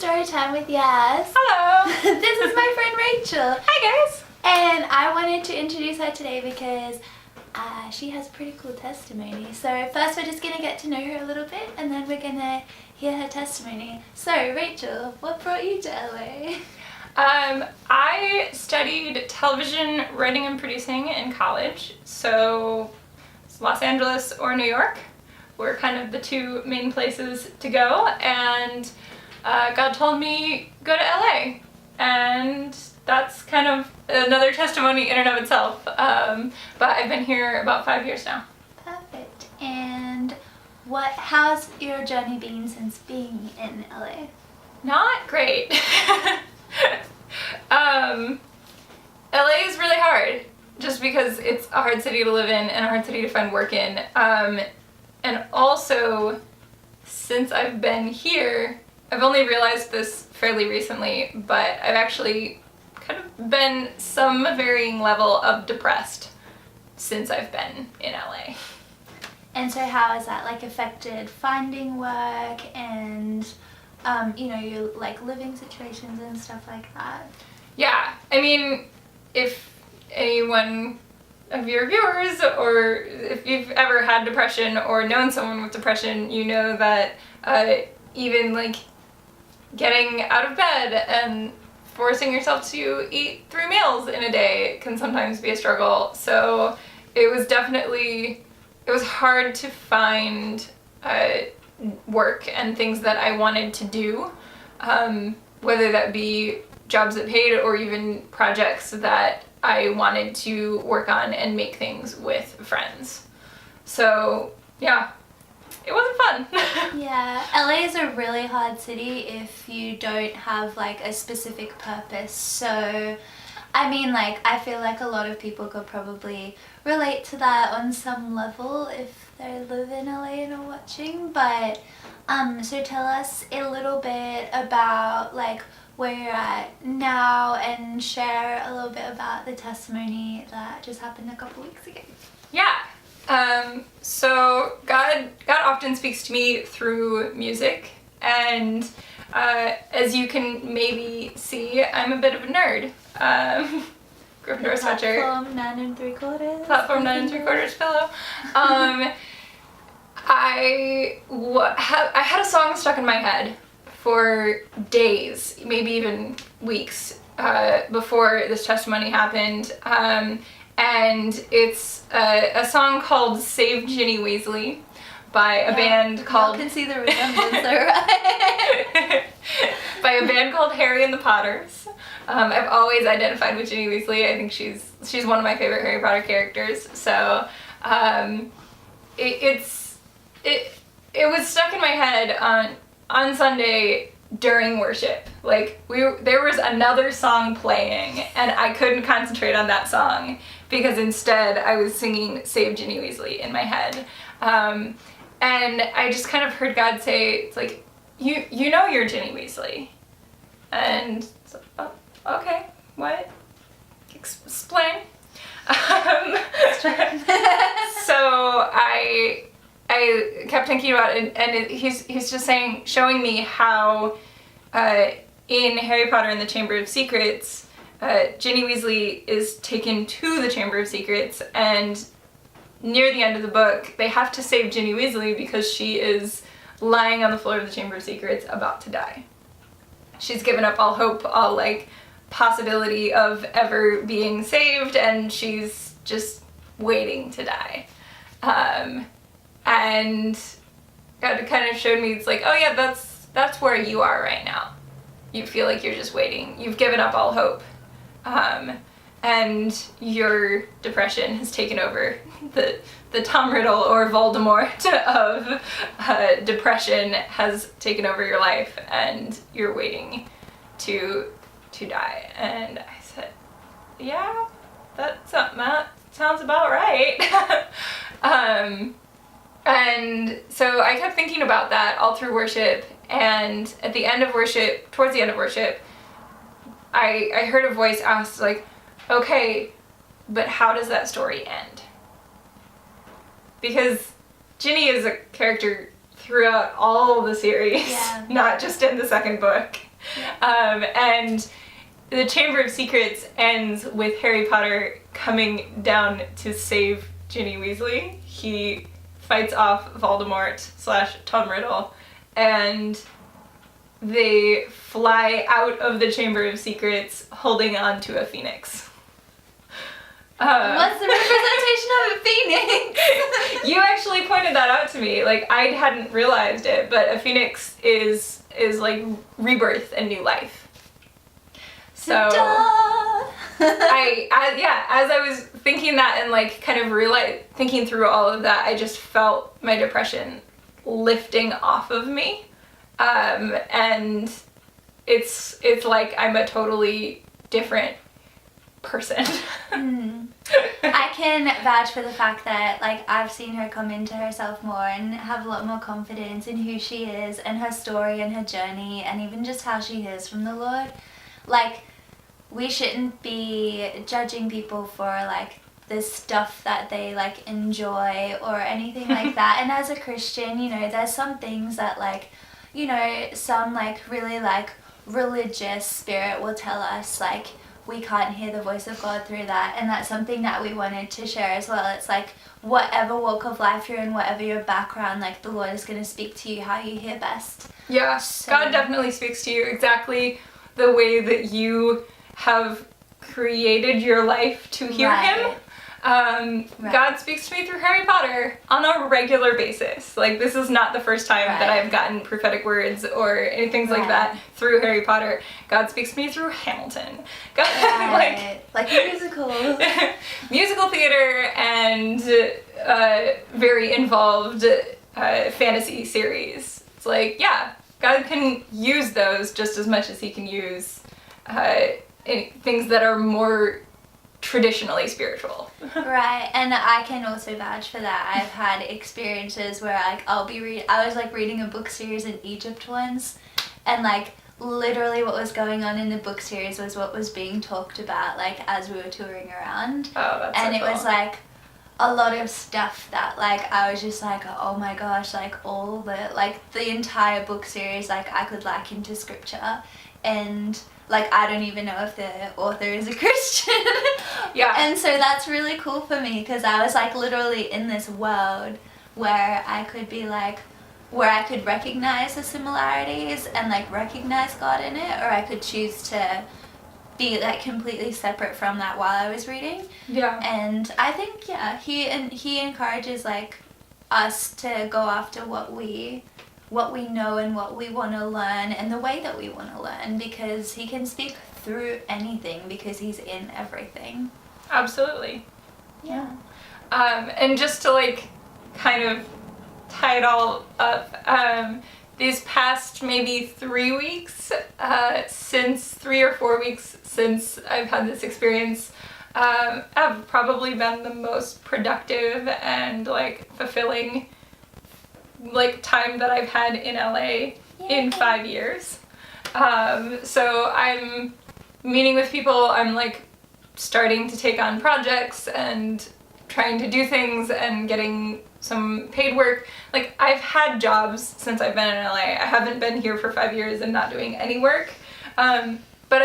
Storytime with Yas. Hello! This is my friend Rachel. Hi guys! And I wanted to introduce her today because she has a pretty cool testimony. So first we're just going to get to know her a little bit and then we're going to hear her testimony. So Rachel, what brought you to LA? I studied television writing and producing in college, so Los Angeles or New York were kind of the two main places to go, and God told me go to LA, and that's kind of another testimony in and of itself, but I've been here about 5 years now. Perfect. And how's your journey been since being in LA? Not great. LA is really hard just because it's a hard city to live in and a hard city to find work in. And also, since I've been here, I've only realized this fairly recently, but I've actually kind of been some varying level of depressed since I've been in LA. And so how has that affected finding work and your living situations and stuff like that? Yeah, I mean, if anyone of your viewers, or if you've ever had depression or known someone with depression, you know that even getting out of bed and forcing yourself to eat 3 meals in a day can sometimes be a struggle. So it was hard to find work and things that I wanted to do, whether that be jobs that paid or even projects that I wanted to work on and make things with friends. So yeah, it wasn't fun. Yeah, LA is a really hard city if you don't have a specific purpose. So I mean, I feel like a lot of people could probably relate to that on some level if they live in LA and are watching. But so tell us a little bit about where you're at now and share a little bit about the testimony that just happened a couple weeks ago. Yeah. So God often speaks to me through music, and as you can maybe see, I'm a bit of a nerd. Gryffindor sweatshirt. Platform 9 3/4. Platform 9 3/4 pillow. I had a song stuck in my head for days, maybe even weeks, before this testimony happened. And it's a song called Save Ginny Weasley by a band called... You can see the resemblance, right? By a band called Harry and the Potters. I've always identified with Ginny Weasley. I think she's one of my favorite Harry Potter characters. So it was stuck in my head on Sunday during worship. There was another song playing and I couldn't concentrate on that song because instead I was singing Save Ginny Weasley in my head. And I just kind of heard God say, it's you know you're Ginny Weasley. And so, oh, okay, what? Explain. So I kept thinking about it, and he's just showing me how in Harry Potter and the Chamber of Secrets, Ginny Weasley is taken to the Chamber of Secrets, and near the end of the book, they have to save Ginny Weasley because she is lying on the floor of the Chamber of Secrets about to die. She's given up all hope, all possibility of ever being saved, and she's just waiting to die. And God kind of showed me, it's oh yeah, that's where you are right now. You feel like you're just waiting. You've given up all hope. And your depression has taken over. The Tom Riddle or Voldemort of depression has taken over your life, and you're waiting to die. And I said, yeah, that sounds about right. And so I kept thinking about that all through worship, and at the end of worship, towards the end of worship, I heard a voice ask, okay, but how does that story end? Because Ginny is a character throughout all the series, not just in the second book. And the Chamber of Secrets ends with Harry Potter coming down to save Ginny Weasley. He fights off Voldemort / Tom Riddle, and they fly out of the Chamber of Secrets holding on to a phoenix. What's the representation of a phoenix? You actually pointed that out to me. Like, I hadn't realized it, but a phoenix is like rebirth and new life. So as I was thinking that and like kind of thinking through all of that, I just felt my depression lifting off of me. And it's like I'm a totally different person. I can vouch for the fact that like I've seen her come into herself more and have a lot more confidence in who she is and her story and her journey and even just how she hears from the Lord. Like, we shouldn't be judging people for like the stuff that they like enjoy or anything like that. And as a Christian, you know, there's some things that like, you know, some like really like religious spirit will tell us like we can't hear the voice of God through that, and that's something that we wanted to share as well. It's like whatever walk of life you're in, whatever your background, like the Lord is going to speak to you how you hear best. Yeah, So, God definitely speaks to you exactly the way that you have created your life to hear Him. God speaks to me through Harry Potter on a regular basis. Like, this is not the first time that I've gotten prophetic words or anything like that through Harry Potter. God speaks to me through Hamilton. God, like a musical. Musical theater and very involved fantasy series. It's like, yeah, God can use those just as much as He can use things that are more traditionally spiritual. Right, and I can also vouch for that. I've had experiences where like I was like reading a book series in Egypt once, and like literally what was going on in the book series was what was being talked about like as we were touring around. Oh, that's and so it cool. was like a lot of stuff that like I was just like, oh my gosh, like all the entire book series like I could liken to scripture. And like I don't even know if the author is a Christian. Yeah. And so that's really cool for me because I was like literally in this world where I could be like, where I could recognize the similarities and like recognize God in it, or I could choose to be like completely separate from that while I was reading. Yeah. And I think he encourages like us to go after what we know and what we want to learn and the way that we want to learn, because He can speak through anything because He's in everything. Absolutely. Yeah. And just to like kind of tie it all up, these past maybe 3 weeks, 3 or 4 weeks since I've had this experience, have probably been the most productive and like fulfilling like time that I've had in LA in 5 years. So I'm meeting with people, I'm like starting to take on projects and trying to do things and getting some paid work. Like, I've had jobs since I've been in LA. I haven't been here for 5 years and not doing any work. But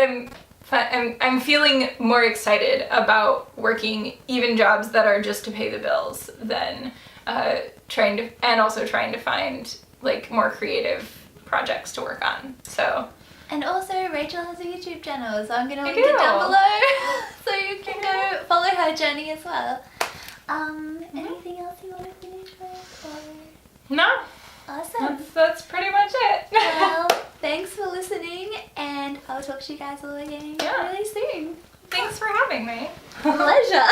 I'm feeling more excited about working even jobs that are just to pay the bills than trying to find like more creative projects to work on. So. And also Rachel has a YouTube channel, so I'm gonna link it down below so you can go follow her journey as well. Anything else you want to finish with? Or? No. Awesome. That's pretty much it. Well, thanks for listening, and I'll talk to you guys all again really soon. Thanks for having me. Pleasure.